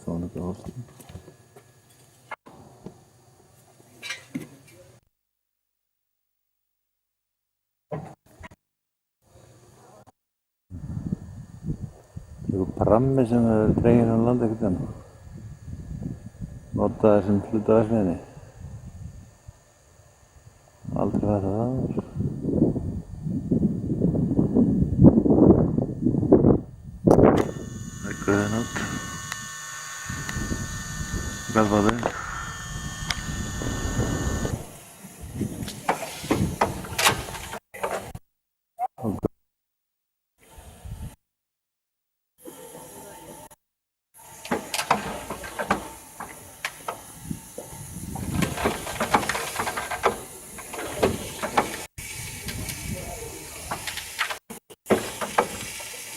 Sonra da olsun. Joku prammi sem er dreginn á land einhvern veginn. Notaði sem hluta af verksmiðjunni. Aldrei farið það áður. Það er guðin út. Gallbáturinn.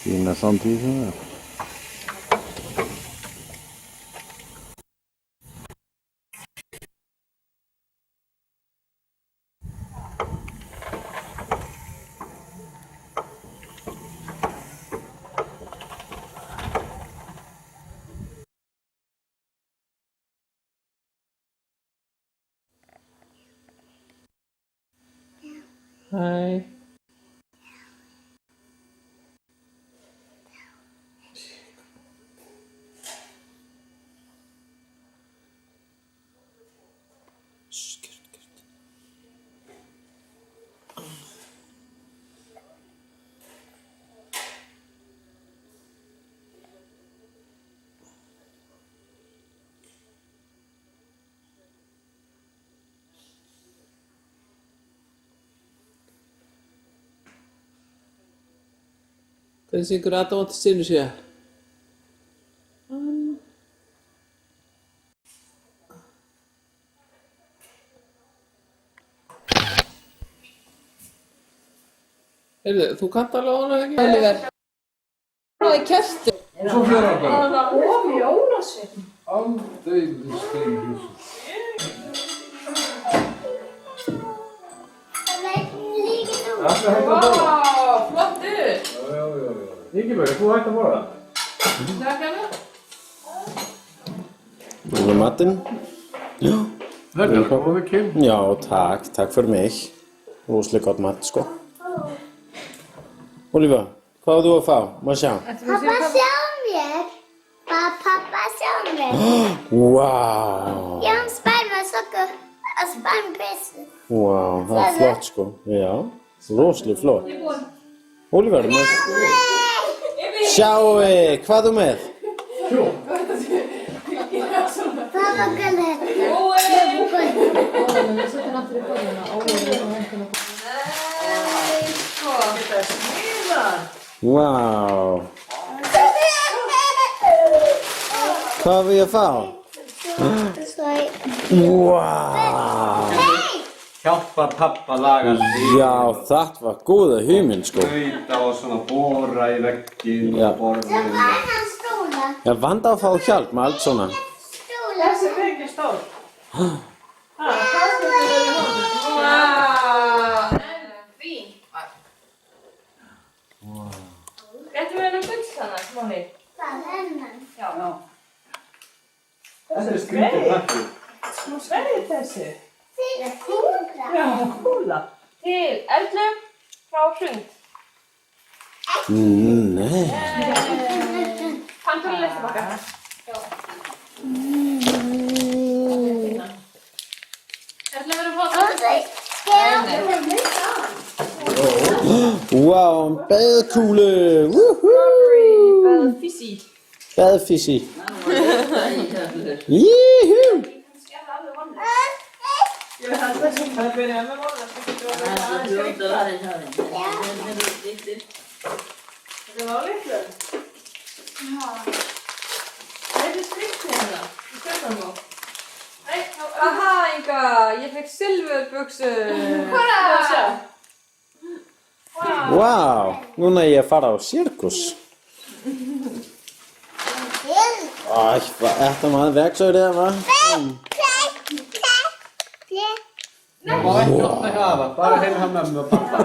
Fína sandvísum þar. Hæ. Hvernig syngur Adam átti synu sér? Heyrðu, þú kannt alveg á hana ekki? Oliver. Það er kerti. Svo fyrir okkar. Það er of jólasveinn. Aldeilis steinhús. Allir hægt að borða. Vá, flottur. Já. Ingibjörg, er þú hægt að borða? Takk hana. Vill du matinn? Já. Þetta er góðið Kim. Já, takk för mig. Rosalega gott mat, sko. Oliver, hvað var þú að fá? Má sjá. Pappa sjá mér. Pappa sjá mér. Wow. Jag har en spermasocka och spermpress. Wow, það er flott, sko. Já, rosalega flott. Oliver, má sjáu, hvað er þú með? Pappa gulligt. Wow. Hvað var ég að fá? Wow. Hjálpa pappa laga sig. Já, það var góða hugmynd, sko. Skauta og svona bora í vegginn Já. og borðið. Vad är hans stolar? Ég vant að fá hjálp með allt svona. Stolar. Þessi er ekki stór. Vá. Fín. Getur við hennar gull hana, smáni? Vad är hennan? Já. Þetta er skrítið takki. Nú sveið þessi. Fyra kúra. Já, kúla. Til Erlu frá Hrund. Nei. Pantur í lestibakka. Erlu verður fótt. Wow, en badekugle. Woohoo! Fissi. Badefissi. Juhu! Það byrjaði með móðan. Þetta var litlu. Það er skriktið hérna. Í stjórnarmá. Aha, Inga, ég fekk silfurbuxur. Hurra! Wow, núna er ég að fara á sirkus. Æ, hvað ætla maður verksögðið, va? Það má ekki opna hafa, bara heima mömmu og pappa.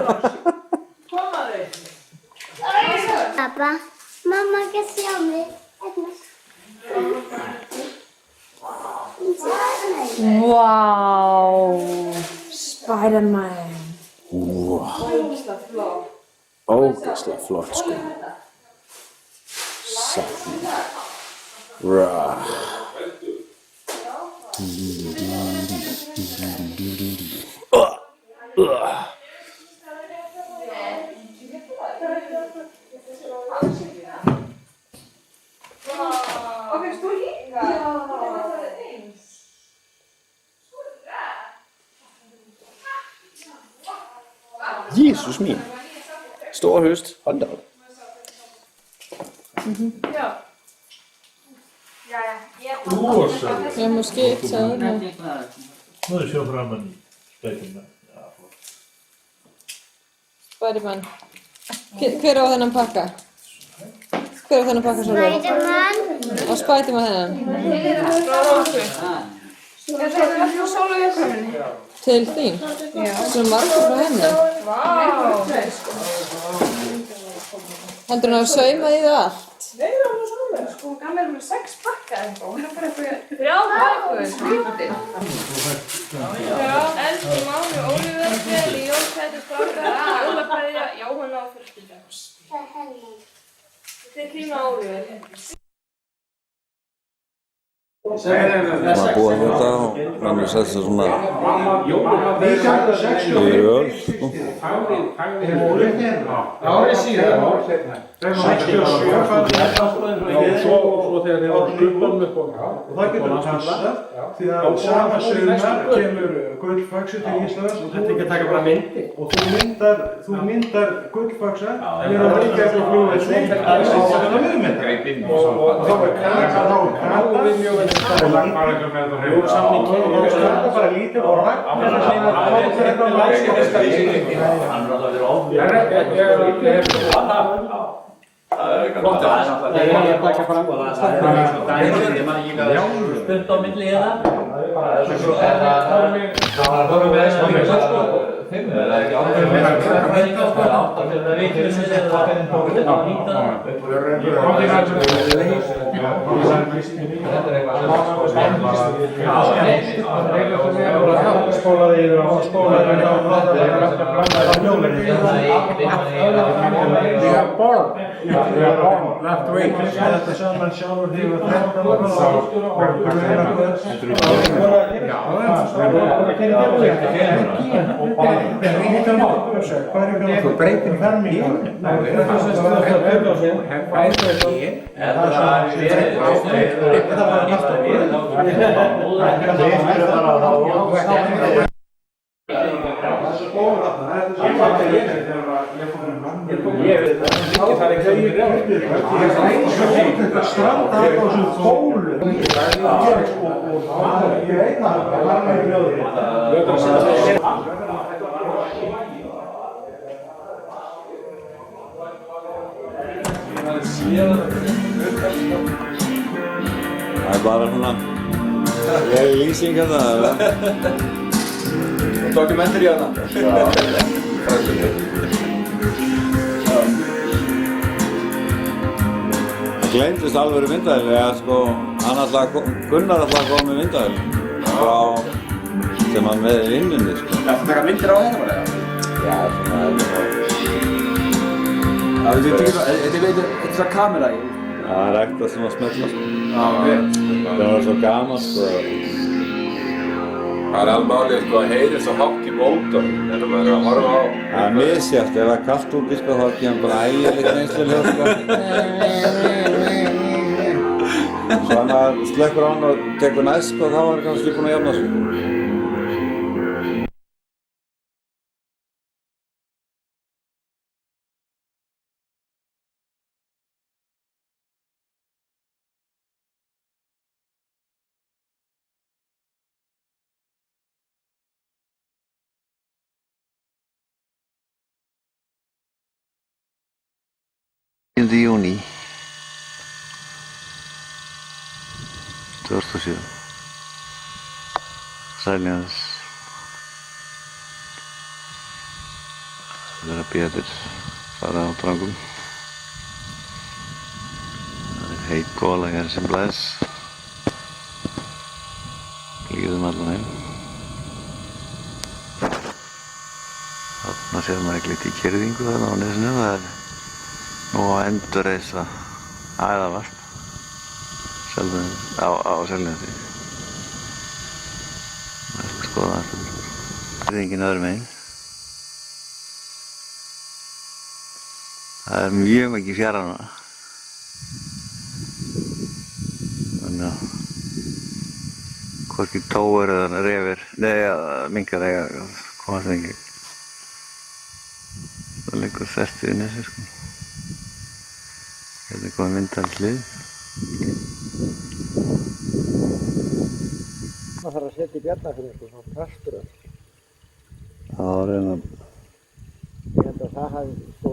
Koma þau. Pappa, mamma kan se mig. Wow. Spider-Man. Ógeðslega flott sko. Sakna. Rah. Og finnst þú líka? Jesus min. Stor høst. Hold da op. Jeg har måske ikke taget den. Nu er det sjovt for man Spider-Man. Spider-Man. Hver á þennan pakka? Hver á þennan pakka svo rauð? Spider-Man. Og Spider-Man þennan? Til þín? Svo margur frá henni? Heldur hann að sauma í það allt? Nei, það var svona, sko, hann er með 6 pakka eða eitthvað, hún er bara eitthvað... 3 pakkur, skrítið. Já, elski mánu, ólífverðsvel, jónsæti, strákar, jólakvæðja, Jóhanna og fjölskylda. Það er henni. Þetta er Kína ólífverð. Maður búið þetta og hann sett sér svona yfir öl, sko. Árið síðan. 67 svo þegar þið var gullbólum upp og það getur passað því að sama sumar kemur gullfaxi til Íslands og þetta ekki að taka bara myndi og þú myndar gullfaxa við erum líka eftir flugvelli og þá er krata við mjög vel og samningi og krata bara lítið og ragnar það er þetta Stund á milli hérna. Spólaði yfir og spólaði yfir og blandaði mjólinu. You have born. You have born. Left way. Þetta saman sjálfur hefur 13 ára þú breytir fermingu Það er bara svona lýsing hérna. Dokumentari hana. Það gleymdist alveg myndavél, eða sko, Gunnar alltaf kom með myndavél frá sem hann með í vinnunni, sko. Það taka myndir á þetta bara, Já, svona Þetta er svo kamera í. það er ekta svona smetla, sko. Já, Það var svo gaman, sko. Það er alveg málið sko að heyri svo hátt í mótor þegar maður er að horfa á. Það er misjæft, ef það er kallt úti, sko, þá kemur bara ægileg neysluhljóð, sko. Svo hann að slekkur á hann og tekur næst, sko, þá er hann kannski búinn að jafna, sko. Júní 2007 Sæljans það er að bíða til fara á drangum það er heit góla hér sem blæs Líðum allan heim. Þarna sér maður ekki lítið kyrðingu þarna á nesinu. Það er nú að endurreisa æðavarp á Selnesi. Það er að skoða þetta. Það er engin öðrum megin. Það er mjög mikið fjara núna. Þannig að hvorki tóur eða refir, minkar eiga komast engi. Það liggur þvert við nesið sko. Hérna er komið myndal hlið. Það þarf að setja í Bjarnarfjörð sko, svona prestur. Já, reyna. Ég held að það hafi sko,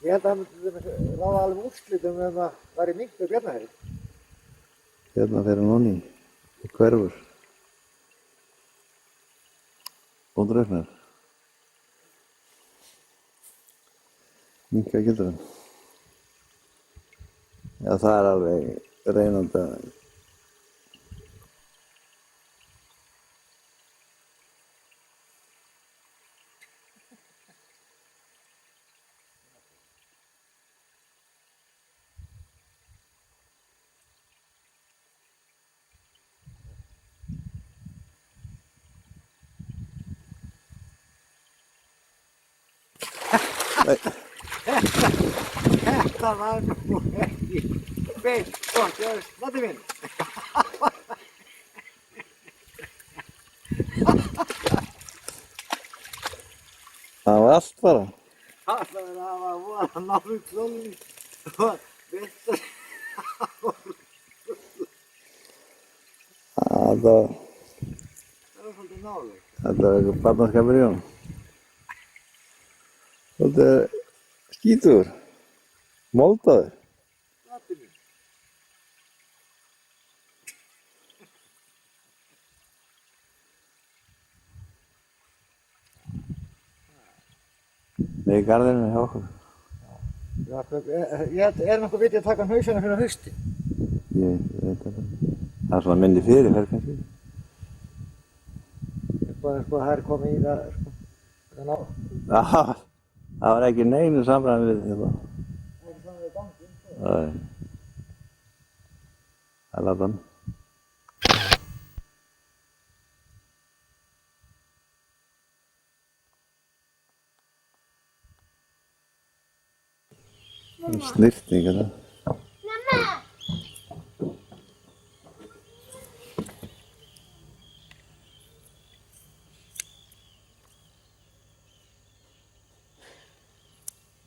ég held að það myndi ráða alveg úrslitum ef það væri mink með Bjarnarfjörð. Hérna fer hann onni í hverfur. Og drefnar. Minka getur hann. Já, það er alveg reynandi að Þetta var nú ekki beint gott, ég veist, Matti minn. það var allt bara. Það var voða náðu klóni og veistu. Það var Svolítið náðu. Þetta var eitthvað barnaskapur í honum. Svolítið skítugur. Moldaður. Matti minn. Nei, í garðinu hjá okkur. Er nokkuð vitið að taka hausana fyrir hausti? Ég veit það. Það er svona minni fyrirferð kannski. Það er komið í það, sko. Það var ekki neinu samræmi við þetta. Ekki samræmi við ganginn, sko. Það er latan. Snirting þetta.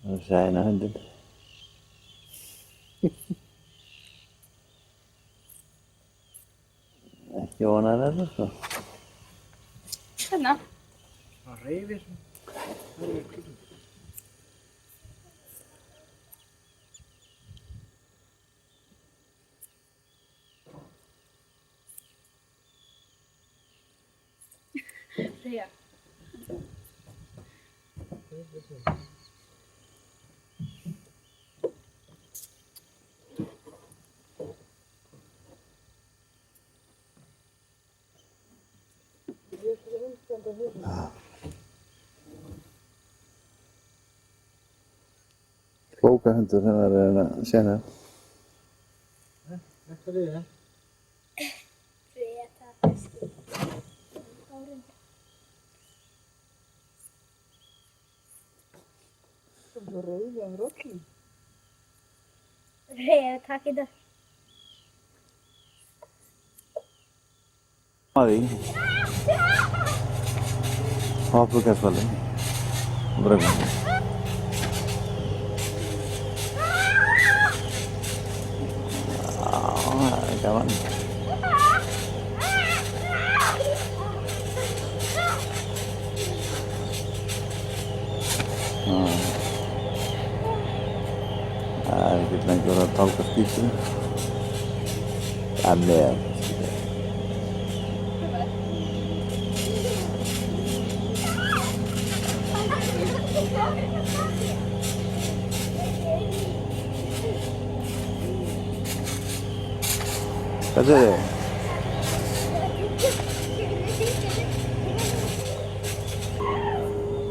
Það er sæna hundin. Ekki vonar þetta sko. Hérna. Það reyfir svona. Það er klukkan. Freyja. Bókahundur sem er að sena. Þetta er það. Freyja tapar skip. Árin. Það er rauðið af rollum. Freyja, takk í það. Því. Hoppukarsfalli. Brögum. Það er gaman. Það er ekki lengur að tálka skýtu. Það er með. Hvað segir þið?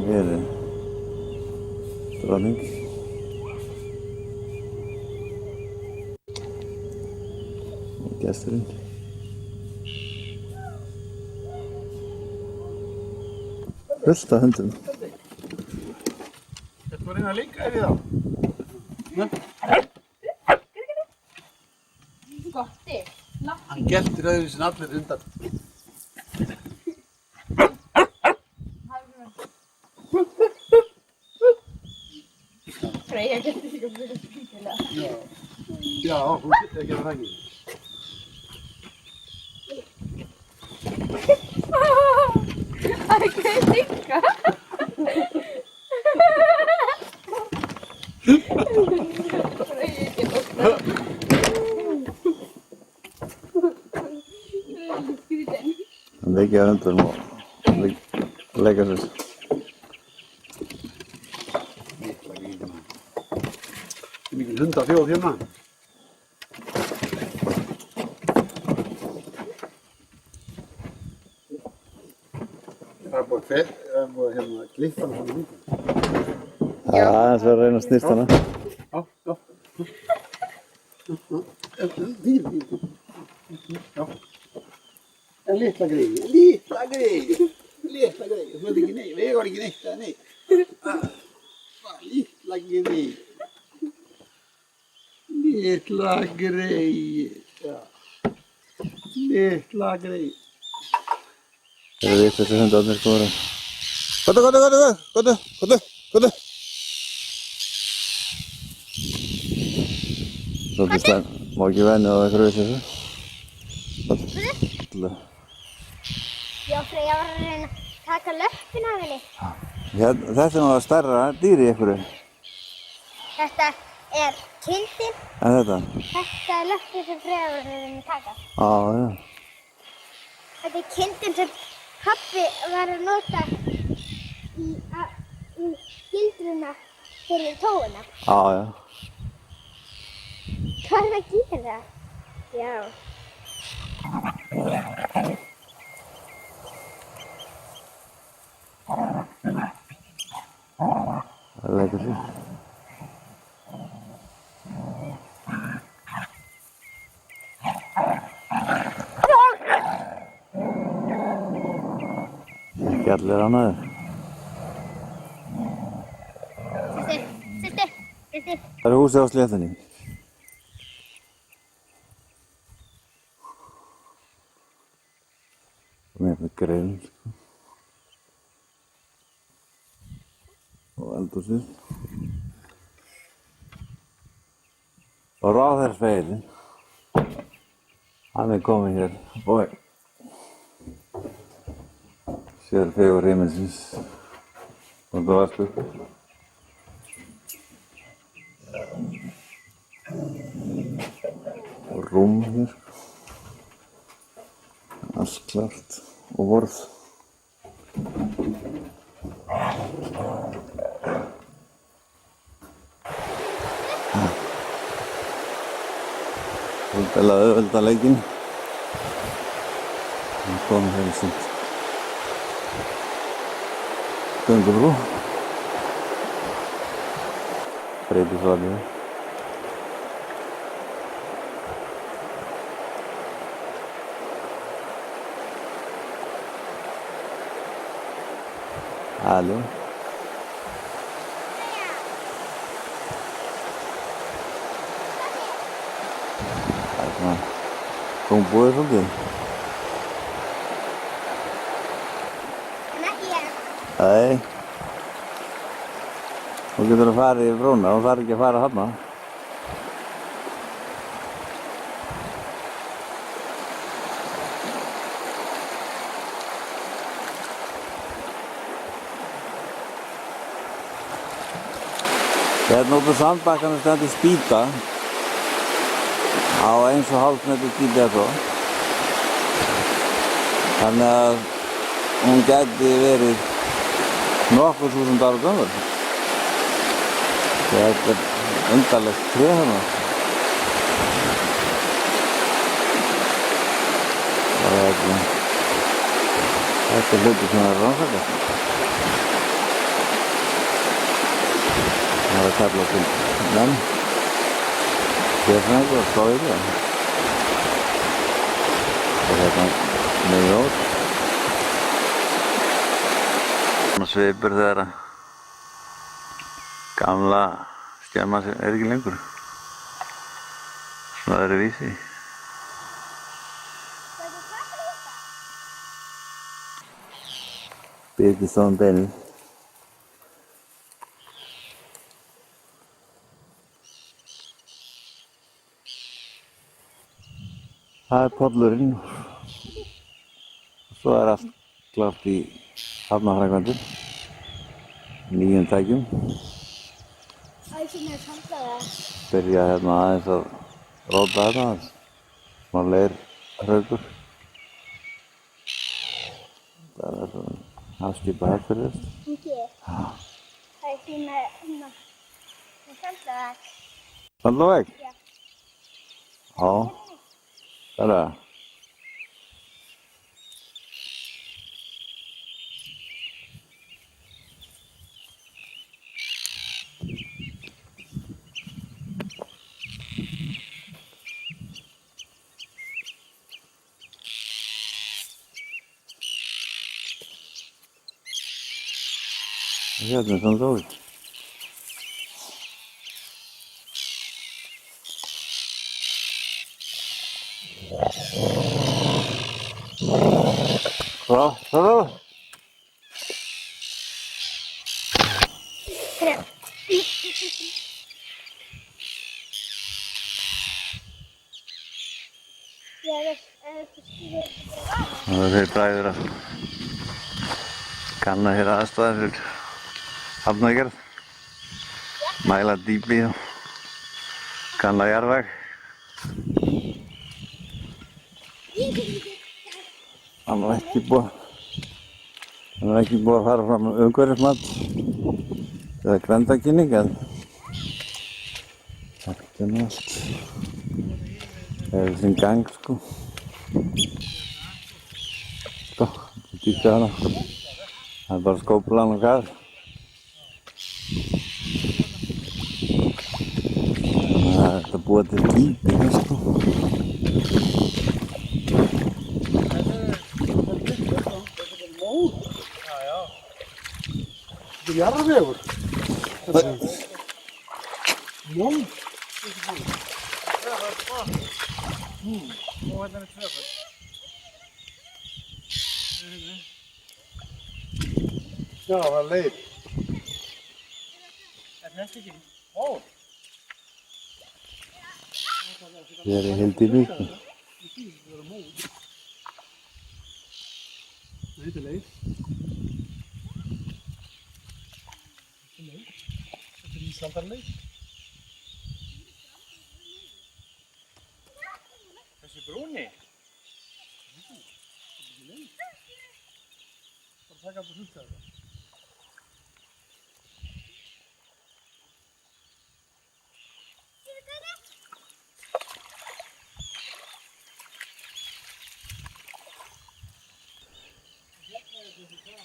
verið dronning. Gesturinn. Fullt af hundum. Þetta var reyna að leika við þá. Gotti. Hann geltir öðru sem allir undan. Freyja getur ekki að byrja skýtilega. Já, hún getur ekki að rækja. Það er ekki líka. Freyja getur ótt. Hann leikir að hundum og leika sér. Það er mikil hundafjóð hérna. Það er búið hérna klippa hann svona mikið. Já, það er að reyna að snýst hana. Já. Já. En litla greið. Þú veit ekki nei, við var ekki neitt eða nei. Litla greið. Litla greið. Já. Litla greið. Það eru þessi hundarnir góður. Góðu. Svolítið slæm. Má ekki venja á einhverju þessu. Já, Freyja var að reyna að taka löppina af henni. Þetta var stærra dýr í einhverju. Þetta er kindin. En þetta? Þetta er löppin sem Freyja var að reyna að taka. Já. Þetta er kindin sem pabbi var að nota í gildruna fyrir tóuna. Já. Hvað er að gera? Já. Það leikur sér. Ekki allir ánægðir. Sittu. Það er húsið á sléttunni. Með grill og eldhúsið og ráðherrasveitin, hann er kominn hér og sér fegur himinsins og það var sko og rúm hér, allt klart og vorð. Auðvelda leikinn. Hann kom hér í sund. Göngubrú. Freyðisvallið. Halló. Það er svona gómbúið svolítið. En ekki ég. Nei. Þú getur að fara í brúna, þú þarf ekki að fara þarna. Hérna út á sandbakkanum stendur spýta á 1,5 metri dýpi eða svo. Þannig að hún gæti verið nokkur þúsund ára gömul. Þetta er undarlegt tré hérna. Þetta er hluti sem er rannsakað. Það er að kalla til menn. Sérfræðingur og slá yfir það. Og hérna með jót. Svona svipur þegar að gamla skemman er ekki lengur. Svona öðruvísi. Birgist á beinið. Það er pollurinn. Svo er allt klárt í hafnarframkvæmdum. Nýjum tækjum. Byrja hérna aðeins að róta þetta. Smá leirhraukur. Það er svona afskipa herfyririst. Það er hérna Sandlaveg. Sandlaveg? Já. Já. Það er það. Hérna er Sandlaveg. Halló? Það er þeir bræður að kanna hér aðstæður fyrir hafnargerð, mæla dýpi og kanna jarðveg. Það er ekki búið að fara fram umhverfismat eða grenndarkynning, en þetta er nú allt. Það er sinn gang, sko. Sko, þetta er dýpið hana. Það er bara skóplan og garð. Þannig að þetta er búið til dýpi, sko. Þetta er jarðvegur. Mól. Og hérna er tvöföld. Já, það er leið. Er þetta ekki mól? Hér er Hildýpi. Þetta er leið. Þetta er Íslandarleið. Þessi brúni? Þetta er leið. Bara taka þetta hluta þetta.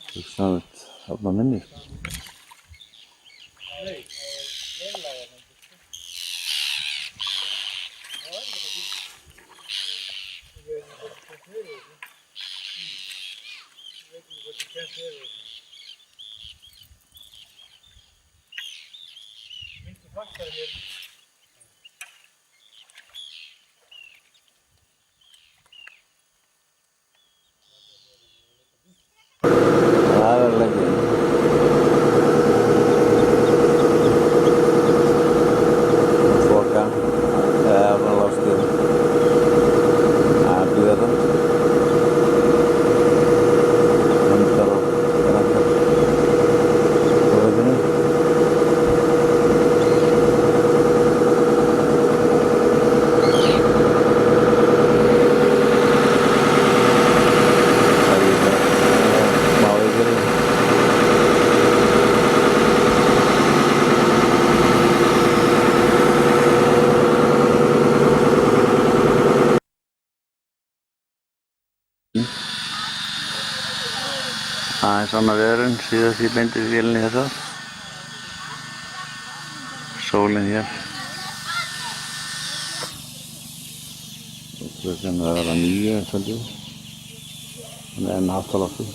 Hugsanlegt þarna minni. Það er lengi. Þoka eða láskið að bíða það. Hundar og krakkar á veitinni. Aðeins annað veðrun síðast ég beindi vélinni þess að. Sólin hér. Klukkan er að vera 9 svolítið. Þannig enn hátt á lofti.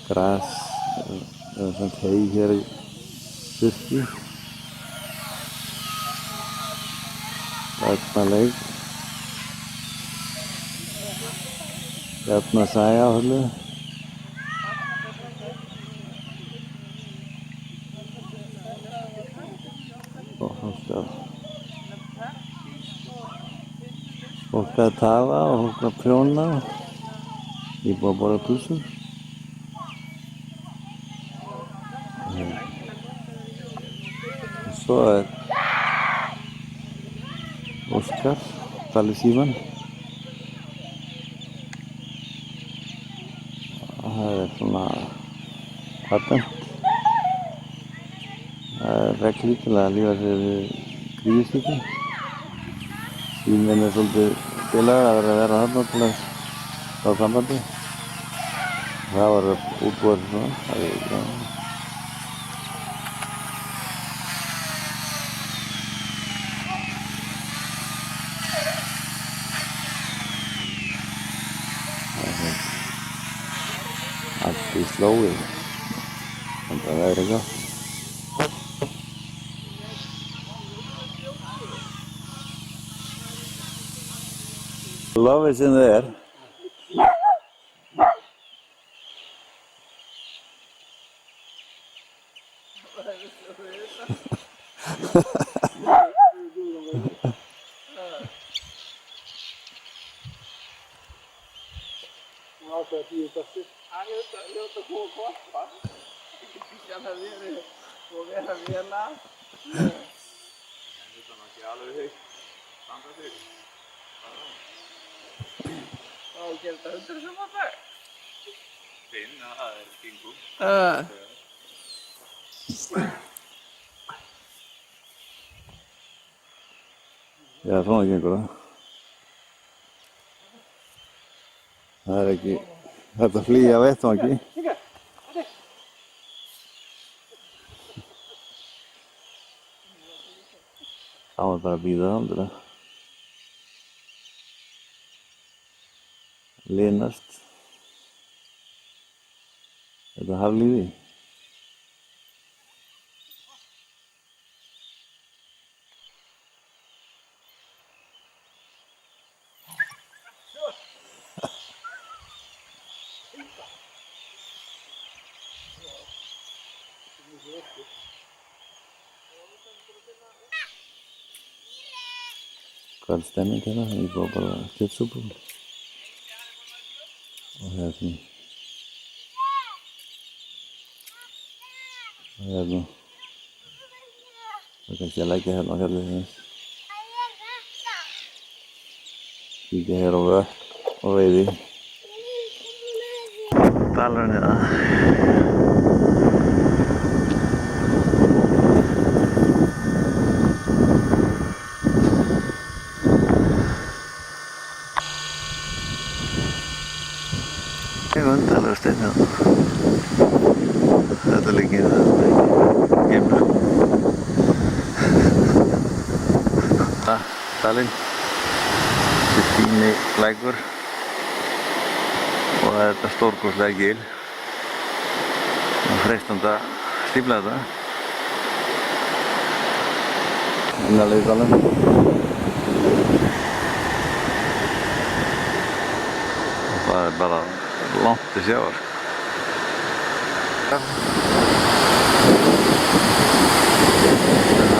Gras, svona hei hér í þurrki. Barnaleik. Hérna sæja á hullu. Fólk að tafa og fólk að prjóna. Ég búið að borða pulsur. Og svo er Óskar, tala í síman. Það er svona patent. Það er regli til að lífa sér við gríðsvíku. Síminn er svolítið félagur að vera þarna til að fá sambandi. Það var útbúið svona, það er ekki það. Allt í slóið. Þannig að það er gott. Love is in there. Já, svona gengur það. Það er ekki hægt að flýja af vettvangi. Það var bara að bíða aldrei. Linast. Þetta haflífi. Hvað er stemming hérna? Ég búið bara kjötsúpu. Og hérna. Og hérna. Það er kannski að leggja hérna á fjallið þess. Kíkja hér á vötn og veiði. Dalurinn hérna. Undarlegur steinn hérna. Þetta liggir geimur. Dalinn. Þetta er fíni lækur. Og þetta er stórkostlega gil. Það er freistandi að stífla þetta. Innanlega í dalinn. Það er bara langt til sjávar. Það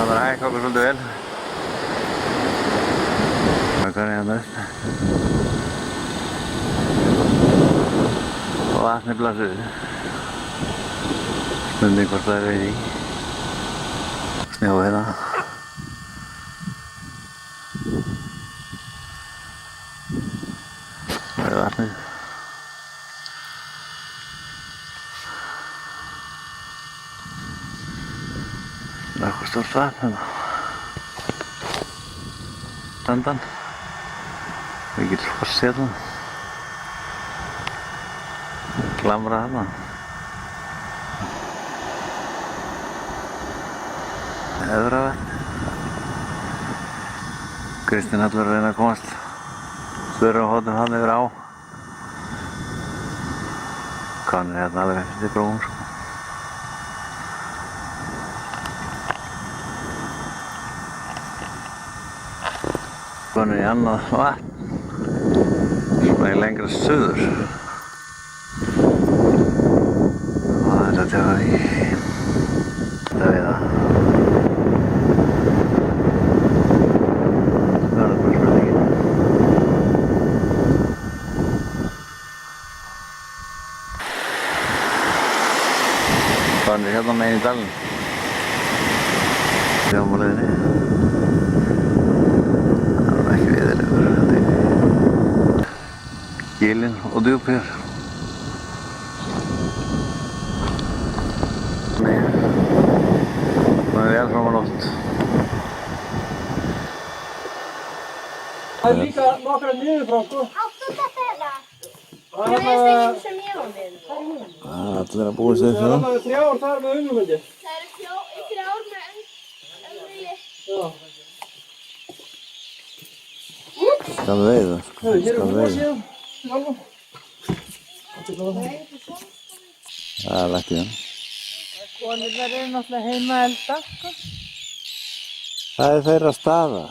er að hækka okkur svolítið vel. Hvað er hérna upp? Og vatni blasir. Spurning hvort það er veiði í. Snjó hérna. Það er vatnið. Það er eitthvað stórt vatn hérna. Dandan. Mikill foss hérna. Glamra hérna. Efravatn. Kristinn Hallur að reyna að komast Þverahóttum hann yfir á. Hann er hérna alveg eftir brúm sko. Konur í annað vatn, svona í lengra suður. Og þetta tekur í þetta veiða. Það er bara spurningin. Konur hérna megin í dalinn. Sjáum á leiðinni. Gilin og djúpir. Nei, það er vel fram á nótt. Það er líka nokkra niður frá, sko. Áttu þetta þeirra? Það Ég veist ekki sem ég var með. Allir að búa sig Það er alveg 3 ár þar með unglumöndi. Það eru 3 ár með önnvili. Já. Skal veiða, sko. Hér er Skal búa veiða. síðan. Það er lagt í hann. Konurnar eru náttúrulega heima að elda, sko. Það er þeirra staða.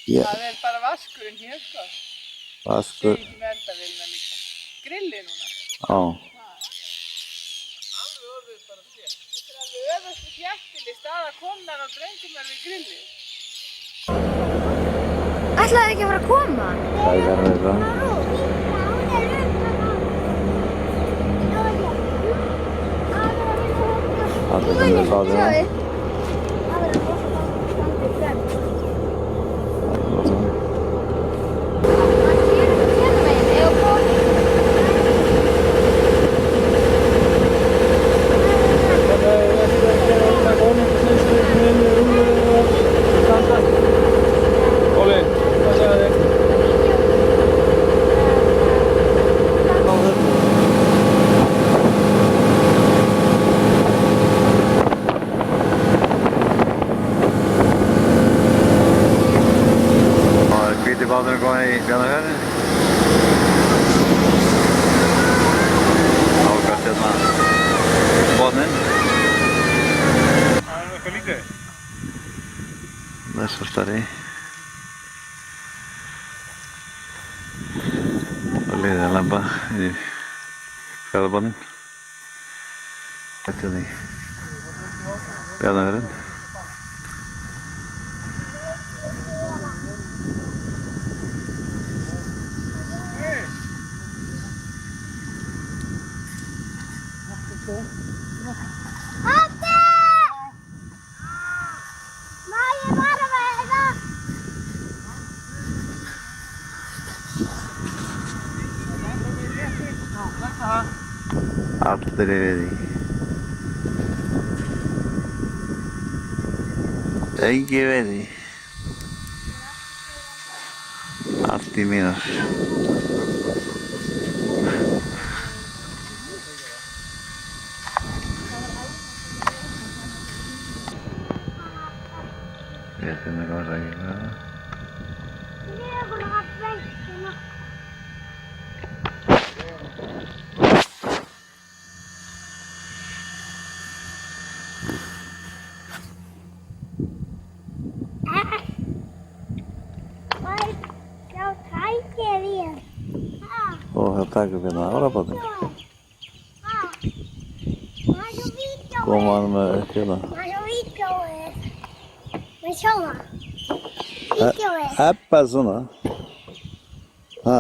Það er bara vaskurinn hér, sko. Vaskur. Ekki með eldavélina líka. Grilli núna. Já. Alveg orðið bara sér. Þetta er alveg öfustu þjættili staða konunnar og drengurnar við grilli. Ætlaði ekki að fara að koma? Það er verið það. Allir sem við báðum það. Báturinn komin í Bjarnarfjörðinn. Nálgast hérna botninn. Það er eitthvað líka. Þessarstari. Og liðið að lemba inn í fjörðarbotninn. Þetta hérna í Bjarnarfjörðinn. Pabbi! Má ég bara veiða? Allir er við í. Engi við í. Allt í mínar. Ég veit ekki hvað það ekki hvað. Ég er búin að hafa veikina. Já, tækir ég. Og það taka upp hérna árabátinn. Koma hann með upp hérna. Má sjá vídeóið. Má sjá það. Vídeóið. Ebba svona. Ha.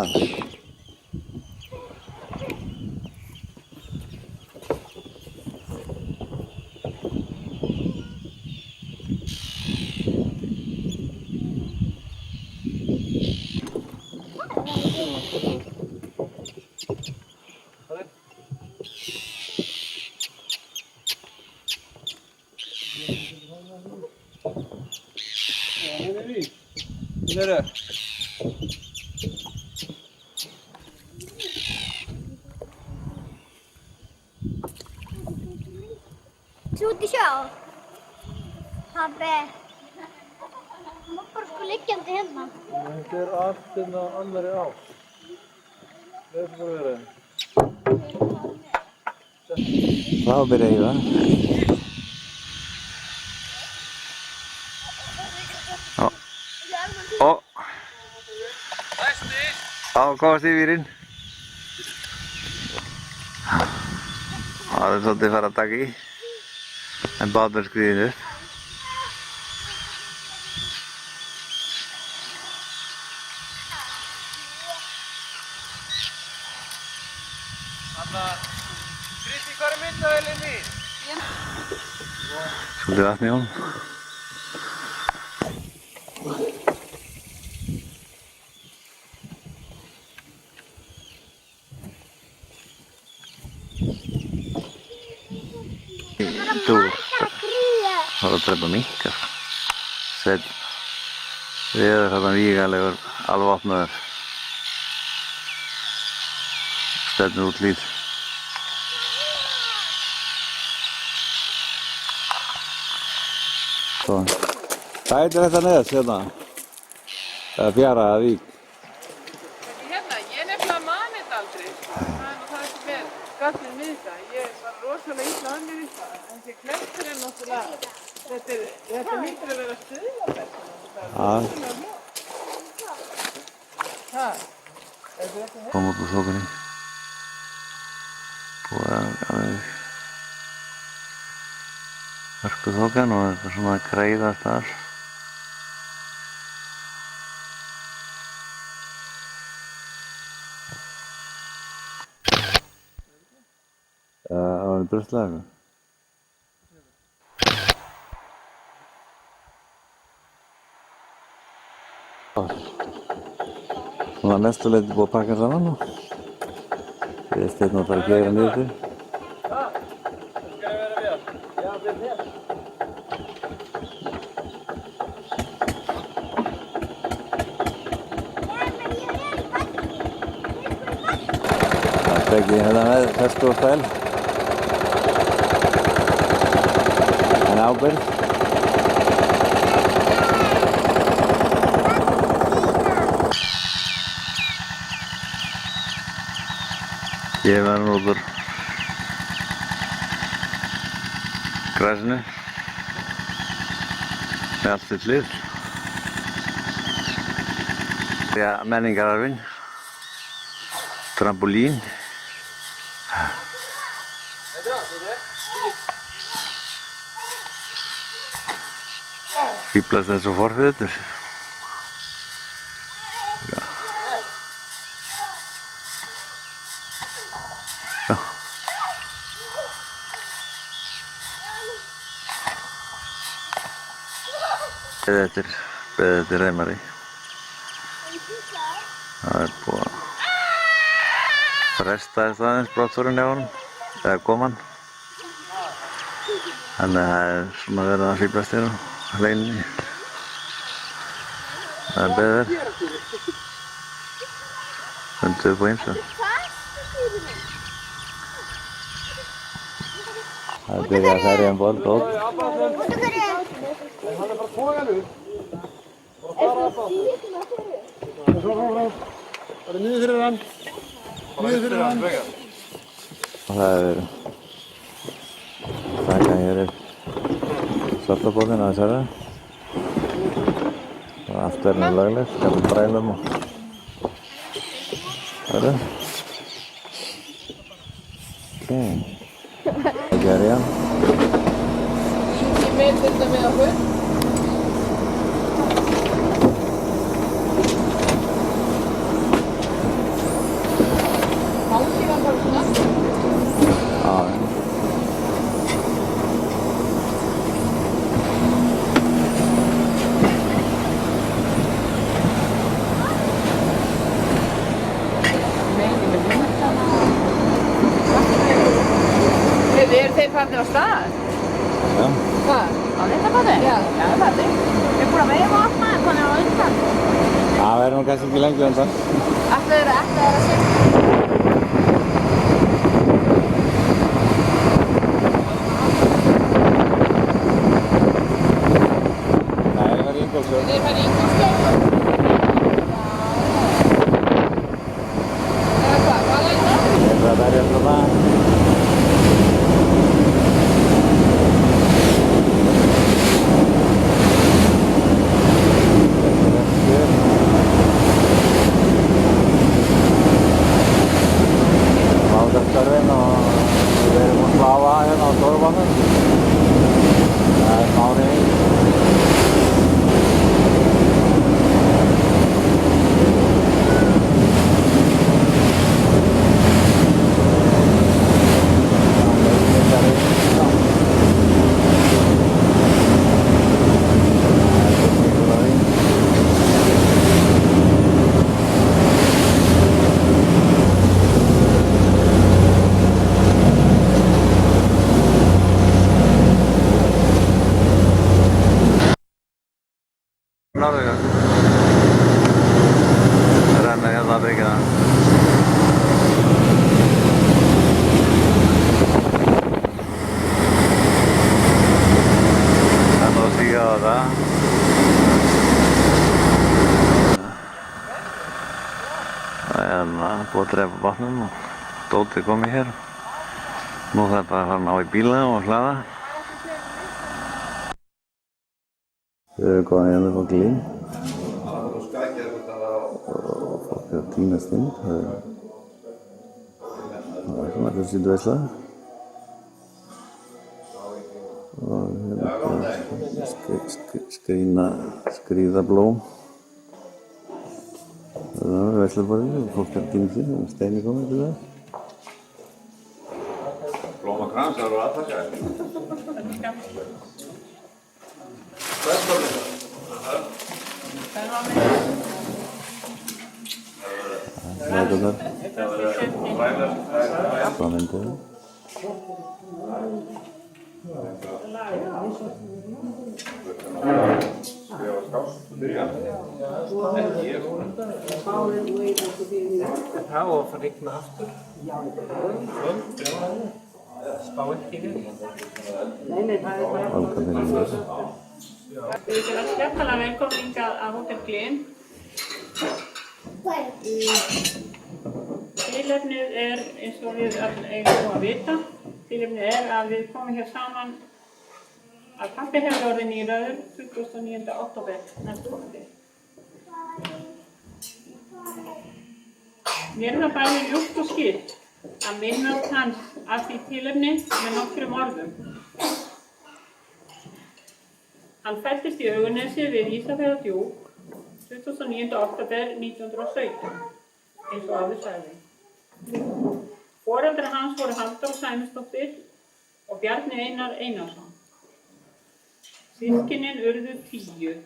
Út í sjó. pabbi. Hún var bara sko liggjandi hérna. Þetta allt hérna annarri átt. Þetta bara verið. Þá byrja ég það. Ó. Þá komast í výrin. Það er svolítið fara að taka í. En bátur skriðin upp. Kristi, hvað er myndavélinn mín? Svolítið vatn í honum. Það var að drepa minkar. Sveinn veður þarna vígalegur, alvopnaður. Stefnir út lít. Svo. Hvað heitir þetta neðast hérna? Það er fjara að vík. Hérna, ég nefnilega man þetta aldrei. Það er nú það sem er gallinn við það. Ég var rosalega illa að mér í það. En því klettur er náttúrulega, þetta hýttur að vera stuðlaberg. Kom út úr þokunni. Búið að hörku þokan og þetta er svona að greiðast þar. Það var brustlega eitthvað. Svona mestu leyti búið að pakka saman og við stefnum að fara að gera niður til. Það tekið hérna með festu og stæl. En ábyrgð. Ég var nú út úr græsinu með allt sitt lið. Menningararfinn, trampolín. Fíblast eins og forfeður. Beðið eftir reymari. Það er búið að fresta þess aðeins brottförin hjá honum, eða kom hann. Þannig að það er svona verið að fíblast hér á leininni. Það er beðið þér. Funduð upp á ýmsu. Það er byrjað að ferja bolt og Hann er bara tógan upp. Og fara að báta. Það er niður fyrir hann. Niður fyrir hann. það er verið taka hér upp svartabóðin að þessari og allt er mjög löglegt, skapum brælum og það er ok gerja Ég veit þetta með okkur. Hangir hann bara svona? Já. Eru þeir farnir á stað? Já. Hvað? Á þetta farnir? Já, það er farnir. Þeir búin að veifa og opna en þannig á undan. Það verður nú kannski ekki lengi undan. Ætlaðu þeir að segja? hérna að byggja það. Það er nú að stíga á þetta. Það er hérna búið að drepa bátnum og dótið komið hér. Nú þarf bara að fara að ná í bíla og hlaða. Þau eru góðan hérna upp á glín. Og fólk er að tínast inn. Það er svona eitthvað veisla. Og hérna skrýða blóm. Það er veislaborðið og fólk er að tínast inn og Steini komið til það. Blómakrans, það eru aðtakaðir. Lækurnar. Hvað myndið það? Það á að fara rigna aftur. Spá ekki við. Balkaninn í þessu. Við erum alltaf hjertalega velkomin hingað að Hótel Glyn. Tilefnið er, eins og við eigum að vita, tilefnið er að við komum hér saman að pabbi hefur orðið nýraður 29. október næstkomandi. Mér er það bæði ljúft og skylt að minnast hans af því tilefni með nokkrum orðum. Hann fæddist í Augunesi við Ísafjarðardjúp 29. október 1917, eins og áður sagði. Foreldrar hans voru Halldór Sæmundsdóttir og Bjarni Einar Einarsson. Systkinin urðu 10,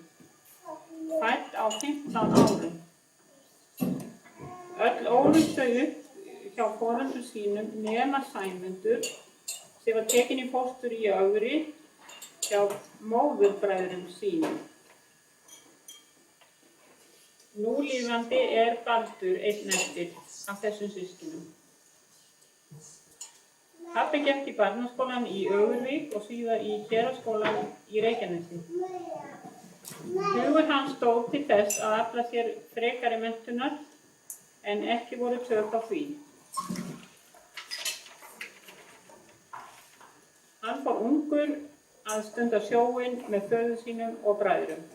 fædd á 15 árum. Öll ólust þau upp hjá foreldrum sínum nema Sæmundur sem var tekinn í fóstur í Ögri hjá móðurbræðrum sínum. Núlifandi er Baldur einn eftir af þessum systkinum. Pabbi gekk í barnaskólann í Ögurvík og síðar í héraðsskólann í Reykjanesi. Hugur hans stóð til þess að afla sér frekari menntunar en ekki voru tök á því. Hann fór ungur að stunda sjóinn með föður sínum og bræðrum.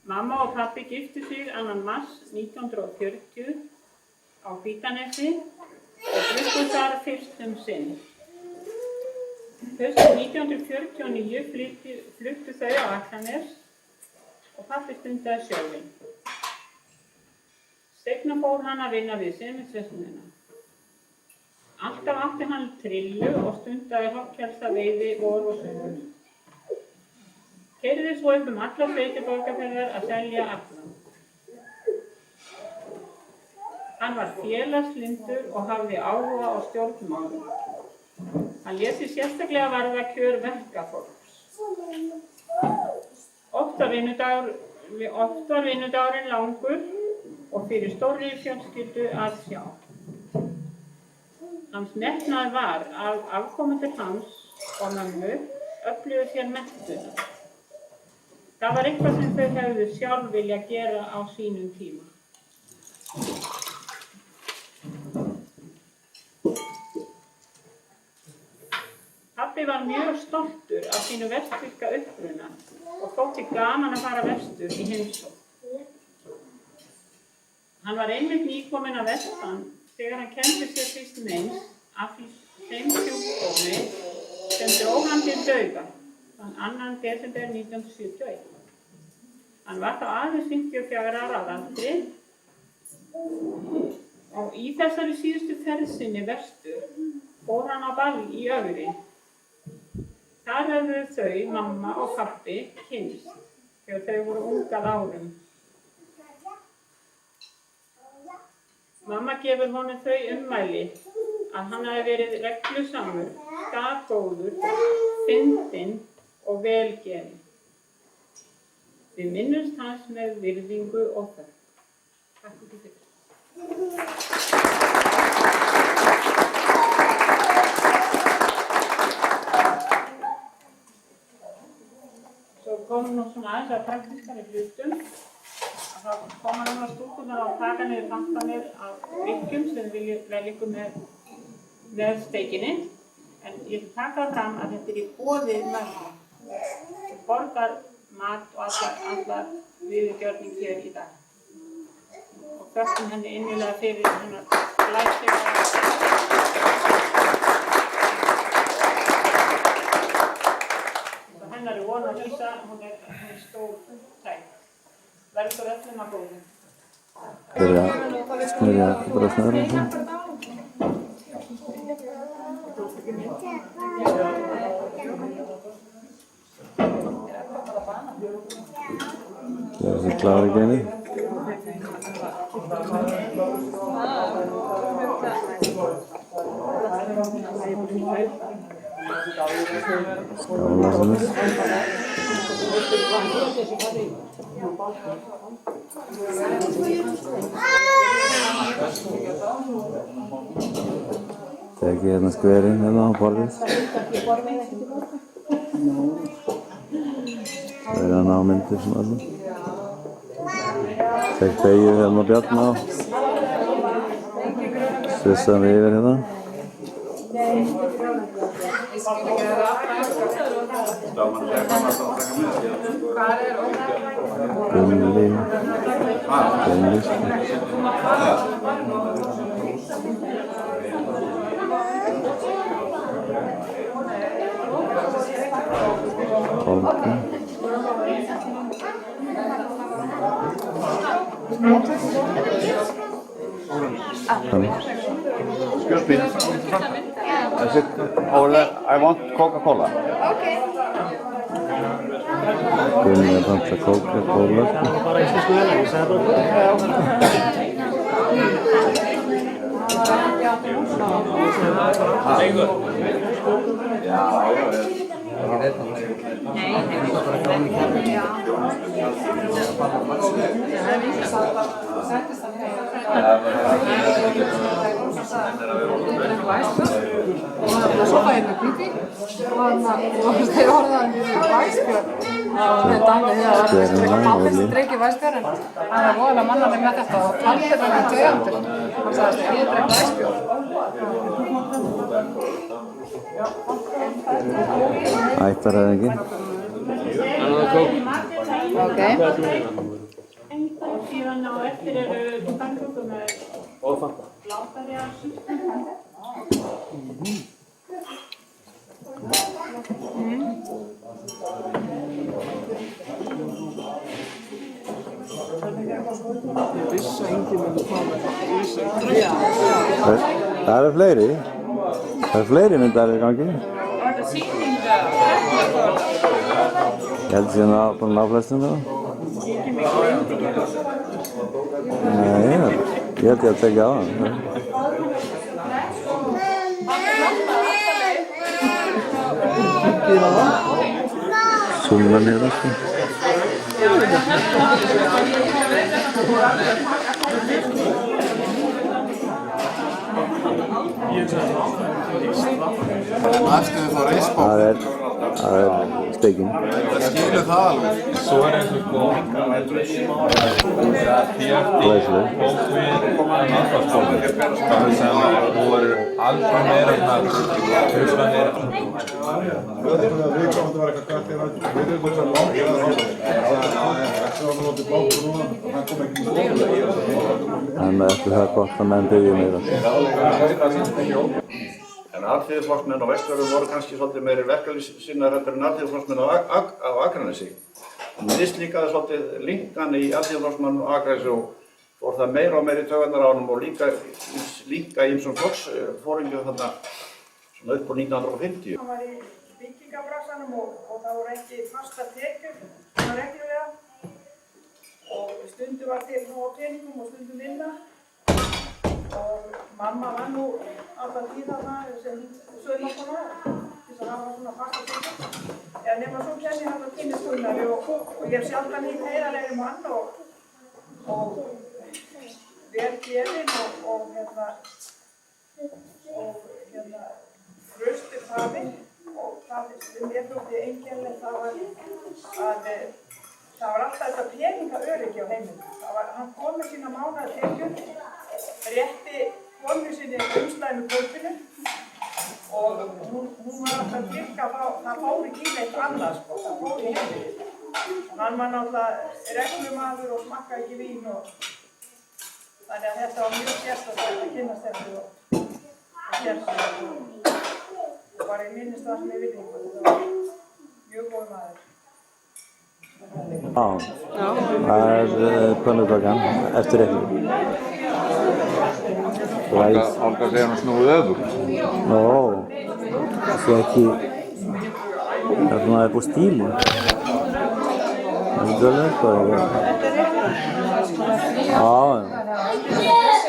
Mamma og pabbi giftu sig 2. mars 1940 á Hvítanesi og bruggu þar fyrst sinn. Haustið 1949 fluttu þau á Akranes og pabbi stundaði sjóinn. Seinna fór hann að vinna við Sementsverksmiðjuna. Alltaf átti hann trillu og stundaði hrognkelsaveiði vor og sumar. Keyrði svo upp alla sveitir Borgarfjarðar að selja aflann. Hann var félagslyndur og hafði áhuga á stjórnmálum. Hann lét sig sérstaklega varða kjör verkafólks. Oft var vinnudagurinn langur og fyrir stórri fjölskyldu að sjá. Hans metnaður var að afkomendur hans og mömmu öfluðu sér menntun. Það var eitthvað sem þau hefðu sjálf vilja gera á sínum tíma. Pabbi var mjög stoltur af sínu vestfirska uppruna og þótti gaman að fara vestur í heimsókn. Hann var einmitt nýkominn að vestan þegar hann kenndi sér fyrst meins af þeim sjúkdómi sem dró hann til dauða þann 2. desember 1971. Hann var þá aðeins 54 ára að aldri og í þessari síðustu ferð sinni vestur fór hann á ball í Ögri. Þar höfðu þau, mamma og pabbi, kynnst þegar þau voru ung að árum. Mamma gefur honum þau ummæli að hann hafi verið reglusamur, skapgóður, fyndinn og velgefinn. Við minnumst hans með virðingu og þökk. aðeins að praktískari hlutum. Þá koma núna stúlkurnar að taka niður pantanir af rykkjum sem við ykkur með steikinni. En ég vil taka það fram að þetta í boði mömmu. Við borgar mat og allar viðurgjörning hér í dag. Og þökkum henni innilega fyrir hennar læslega. Hennar von að lýsa, hún er stór tæk. Verður öllum að góðu. Smyrja bröðsnöður og svona. Það er þessi klári geni. Skálasannir. Tekið hérna skverinn hérna á borðið. Það er að ná myndir svona allir. Tekk begið hérna Bjarna á. Svissaðum við yfir hérna. Gulli. Tolka. Excuse me. I said, I want Coca-Cola. Okay. Gulli að panta Coca-Cola. Bara íslensku vel, ég sagði Svo fæ ég með hvíti og þeir orðaði mjög væskjör með dæmi því að það er pappi sem dreikir væskjör en hann var voðalega mannaleg með þetta og taldi þetta með dögandur. Hann sagðist að ég dreik væskjör. Ættaræðingi. Ok. Síðan á eftir eru pannkökur með bláberja sultu. Það eru fleiri. Það eru fleiri myndar í gangi. Það er sýninga. Ég held síðan að búin að ná flestum það. Nei, ég held ég að tekja á hann. Sunnan hérna sko. Það er steikinn. Það skilur það alveg. Svo er eins og sko Glæsileg. aðfarsskóli. Það er sem að þú eru aldrei meira hugsanir. Við komum að vera eitthvað gætt hérna. Við erum þess að láta það. Það var náttúrulega bátur núna. Það kom ekki með En eftir það gott að menn byggja meira. En alþýðuflokksmenn á Vestfjörðum voru kannski svolítið meiri verkalýðssinnaðir heldur en alþýðuflokksmenn á Akranesi. Mislíkaði svolítið linkan í alþýðuflokksmannum á Akranesi og fór það meira og meira í taugarnar á honum og líka í ýmsum flokksforingjum þarna svona upp á 1950. Hann var í byggingabransanum og það voru ekki fasta tekjur svona reglulega og stundum var til nú á peningum og stundum minna. Og mamma var nú alltaf tíð þarna sem söðmakona til að hafa svona fasta tekjur. En nema svo kenni hann að kynniskunnari og ég hef sjaldan hitt heiðarlegri mann og vel gefinn og hraustur faðir og það sem mér þótti einkennilegt það var að það var alltaf þetta peningaöryggi á heimilinu. Hann kom með sína mánaðartekjur, rétti konu sinni umslæði með kaupinu og hún var alltaf að tryggja það fór ekki í neitt annað sko, það fór í heimilinu. Hann var náttúrulega reglumaður og smakkaði ekki vín og þannig að þetta var mjög sérstakt að kynnast þessu og sérstakt og bara ég minnist það sem ég vilja þetta var mjög góð maður. Já, það pönnukakan eftir reikning. Olga segir hann snúið öfugt. Nó, það sé ekki, það er svona upp á stílinn. Það er alveg eitthvað. Já.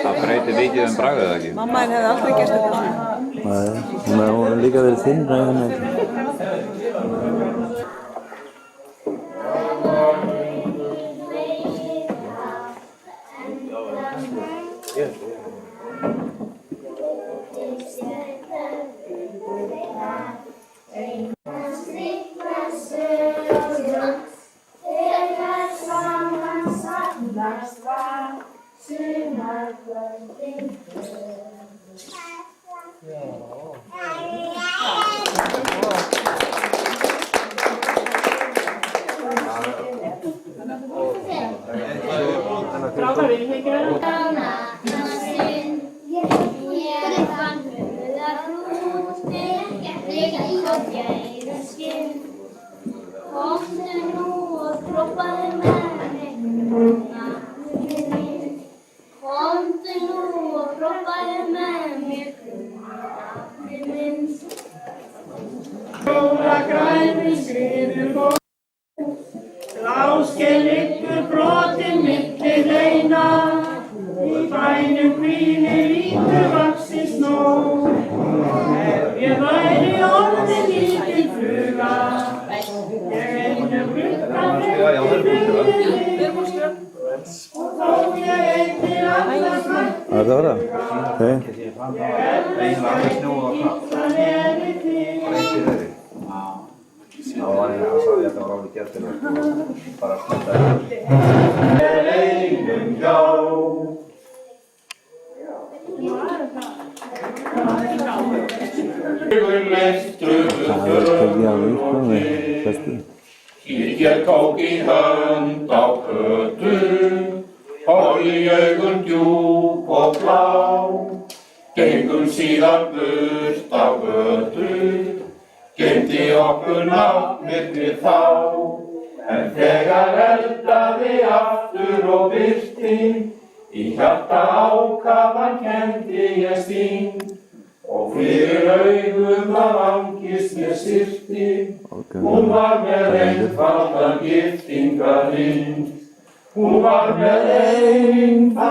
Það breytir mikið bragðið eða ekki? Mamma hefði aldrei gert þetta. Nei, hún hefur líka verið þynnra í henni. Bláskel liggur brotin milli leina, í bænum hvílir víkur vaxið snó. Ef ég væri orðin lítil fluga, ég einnum gluggan og þó ég eiti allar Það er það vera? Ok. Það var einn að sagði að þetta var alveg gætilega, bara að sletta einum hjá. Ég tók í hönd á götu, horfði í augun djúp og blá, gengum síðan burt á götu, geymdi okkur náttmyrkrið þá, en þegar eldaði aftur og birti, í hjarta ákafan kenndi ég stín, og fyrir augum af angist mér syrti, hún var með einfaldan giftingarhring, hún var með einfaldan